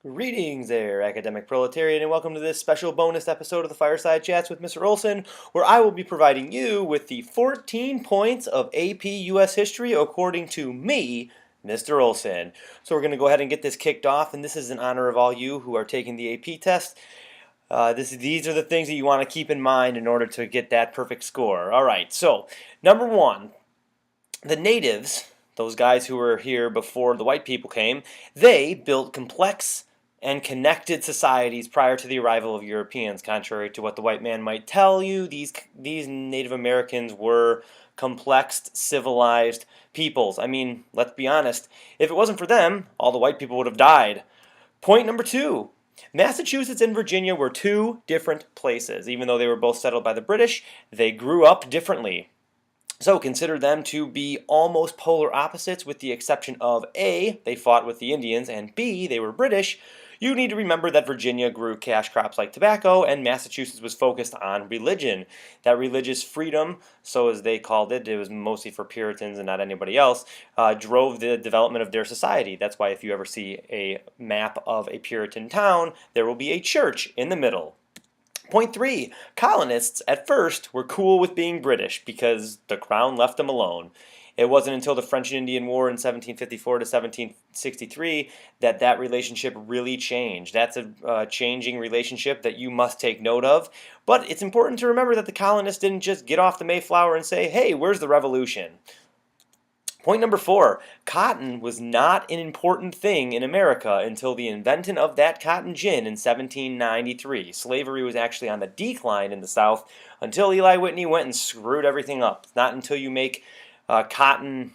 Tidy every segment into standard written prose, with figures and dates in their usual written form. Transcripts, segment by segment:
Greetings there, academic proletariat, and welcome to this special bonus episode of the Fireside Chats with Mr. Olson, where I will be providing you with the 14 points of AP US history according to me, Mr. Olson. So we're going to go ahead and get this kicked off, and this is in honor of all you who are taking the AP test. These are the things that you want to keep in mind in order to get that perfect score. All right, so number one, the natives, those guys who were here before the white people came, they built complex and connected societies prior to the arrival of Europeans. Contrary to what the white man might tell you, these Native Americans were complex, civilized peoples. I mean, let's be honest, if it wasn't for them, all the white people would have died. Point number two. Massachusetts and Virginia were two different places. Even though they were both settled by the British, they grew up differently. So consider them to be almost polar opposites with the exception of A, they fought with the Indians, and B, they were British. You need to remember that Virginia grew cash crops like tobacco, and Massachusetts was focused on religion. That religious freedom, so as they called it, it was mostly for Puritans and not anybody else, drove the development of their society. That's why if you ever see a map of a Puritan town, there will be a church in the middle. Point three, colonists at first were cool with being British because the crown left them alone. It wasn't until the French and Indian War in 1754 to 1763 that that relationship really changed. That's a changing relationship that you must take note of. But it's important to remember that the colonists didn't just get off the Mayflower and say, hey, where's the revolution? Point number four, cotton was not an important thing in America until the invention of that cotton gin in 1793. Slavery was actually on the decline in the South until Eli Whitney went and screwed everything up. It's not until you make cotton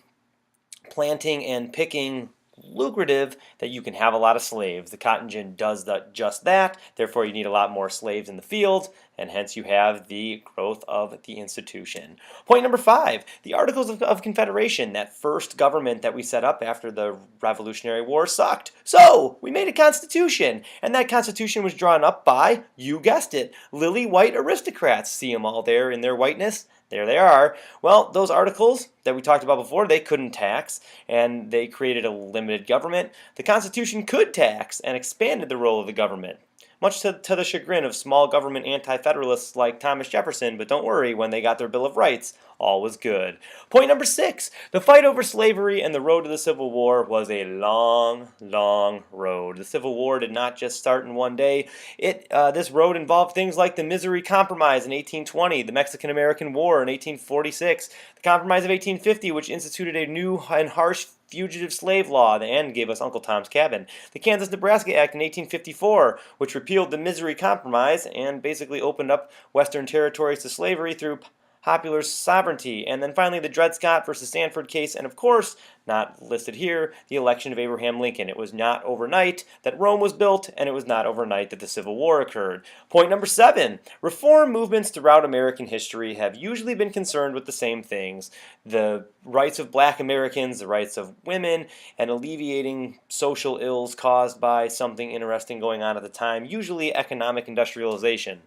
planting and picking lucrative that you can have a lot of slaves. The cotton gin does just that, therefore you need a lot more slaves in the fields, and hence you have the growth of the institution. Point number five, the Articles of Confederation, that first government that we set up after the Revolutionary War, sucked. So, we made a constitution, and that constitution was drawn up by, you guessed it, lily white aristocrats. See them all there in their whiteness? There they are. Well, those articles that we talked about before, they couldn't tax, and they created a limited government. The Constitution could tax and expanded the role of the government, much to the chagrin of small government anti-federalists like Thomas Jefferson, but don't worry, when they got their Bill of Rights, all was good. Point number six, the fight over slavery and the road to the Civil War was a long, long road. The Civil War did not just start in one day. This road involved things like the Missouri Compromise in 1820, the Mexican-American War in 1846, the Compromise of 1850, which instituted a new and harsh fugitive slave law and gave us Uncle Tom's Cabin. The Kansas-Nebraska Act in 1854, which repealed the Missouri Compromise and basically opened up Western territories to slavery through popular sovereignty. And then finally the Dred Scott versus Sanford case, and of course, not listed here, the election of Abraham Lincoln. It was not overnight that Rome was built, and it was not overnight that the Civil War occurred. Point number seven, reform movements throughout American history have usually been concerned with the same things: the rights of black Americans, the rights of women, and alleviating social ills caused by something interesting going on at the time, usually economic industrialization.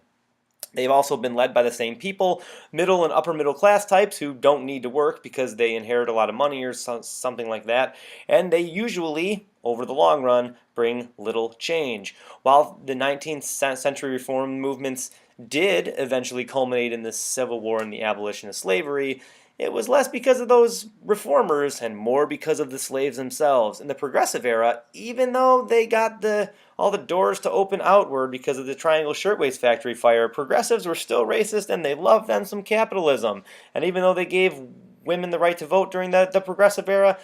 They've also been led by the same people, middle and upper middle class types who don't need to work because they inherit a lot of money or something like that, and they usually, over the long run, bring little change. While the 19th century reform movements did eventually culminate in the Civil War and the abolition of slavery, it was less because of those reformers and more because of the slaves themselves. In the Progressive Era, even though they got all the doors to open outward because of the Triangle Shirtwaist Factory fire, progressives were still racist and they loved them some capitalism. And even though they gave women the right to vote during the Progressive Era,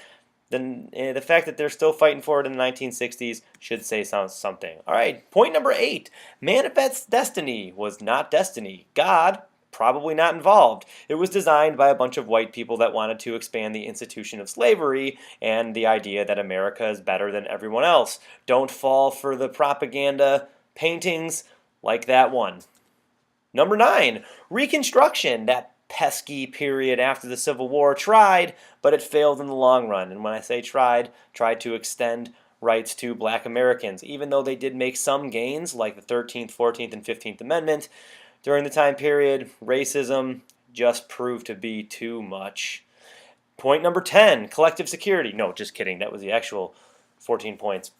then the fact that they're still fighting for it in the 1960s should say something. All right, point number eight. Manifest destiny was not destiny. God probably not involved. It was designed by a bunch of white people that wanted to expand the institution of slavery and the idea that America is better than everyone else. Don't fall for the propaganda paintings like that one. Number nine, Reconstruction, that pesky period after the Civil War, tried, but it failed in the long run. And when I say tried to extend rights to black Americans. Even though they did make some gains, like the 13th, 14th, and 15th Amendment, during the time period, racism just proved to be too much. Point number 10, collective security. No, just kidding. That was the actual 14 points.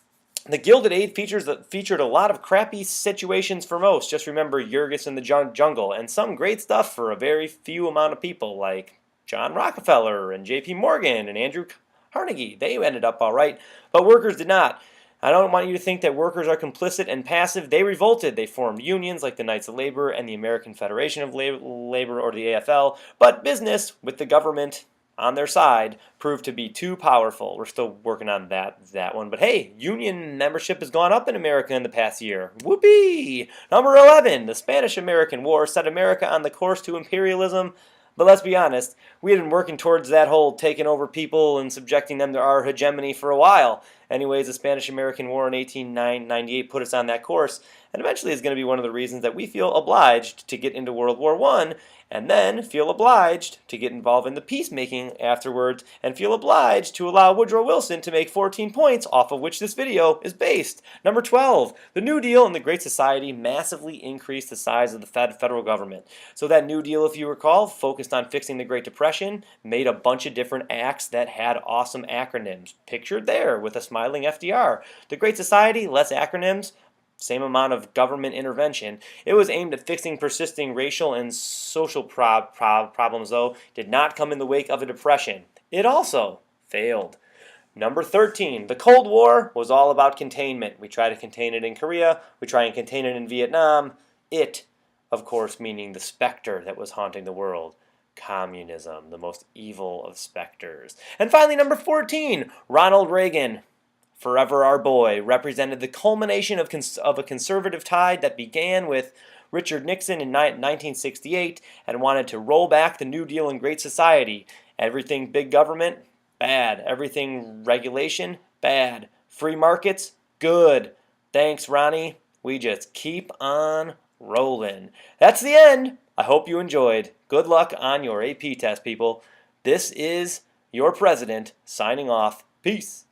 The Gilded Age featured a lot of crappy situations for most. Just remember Jurgis in the jungle, and some great stuff for a very few amount of people, like John Rockefeller and J.P. Morgan and Andrew Carnegie. They ended up all right, but workers did not. I don't want you to think that workers are complicit and passive. They revolted. They formed unions like the Knights of Labor and the American Federation of Labor, or the AFL. But business, with the government on their side, proved to be too powerful. We're still working on that one. But hey, union membership has gone up in America in the past year. Whoopee! Number 11, the Spanish-American War set America on the course to imperialism. But let's be honest, we had been working towards that whole taking over people and subjecting them to our hegemony for a while. Anyways, the Spanish-American War in 1898 put us on that course, and eventually is going to be one of the reasons that we feel obliged to get into World War I, and then feel obliged to get involved in the peacemaking afterwards, and feel obliged to allow Woodrow Wilson to make 14 points, off of which this video is based. Number 12, the New Deal and the Great Society massively increased the size of the federal government. So that New Deal, if you recall, focused on fixing the Great Depression, made a bunch of different acts that had awesome acronyms, pictured there with a smiling FDR. The Great Society, less acronyms, same amount of government intervention. It was aimed at fixing persisting racial and social problems, though, did not come in the wake of a depression. It also failed. Number 13, the Cold War was all about containment. We try to contain it in Korea. We try and contain it in Vietnam. It, of course, meaning the specter that was haunting the world. Communism, the most evil of specters. And finally, number 14, Ronald Reagan, forever our boy, represented the culmination of a conservative tide that began with Richard Nixon in 1968 and wanted to roll back the New Deal and Great Society. Everything big government, bad. Everything regulation, bad. Free markets, good. Thanks, Ronnie. We just keep on rolling. That's the end. I hope you enjoyed. Good luck on your AP test, people. This is your president signing off. Peace.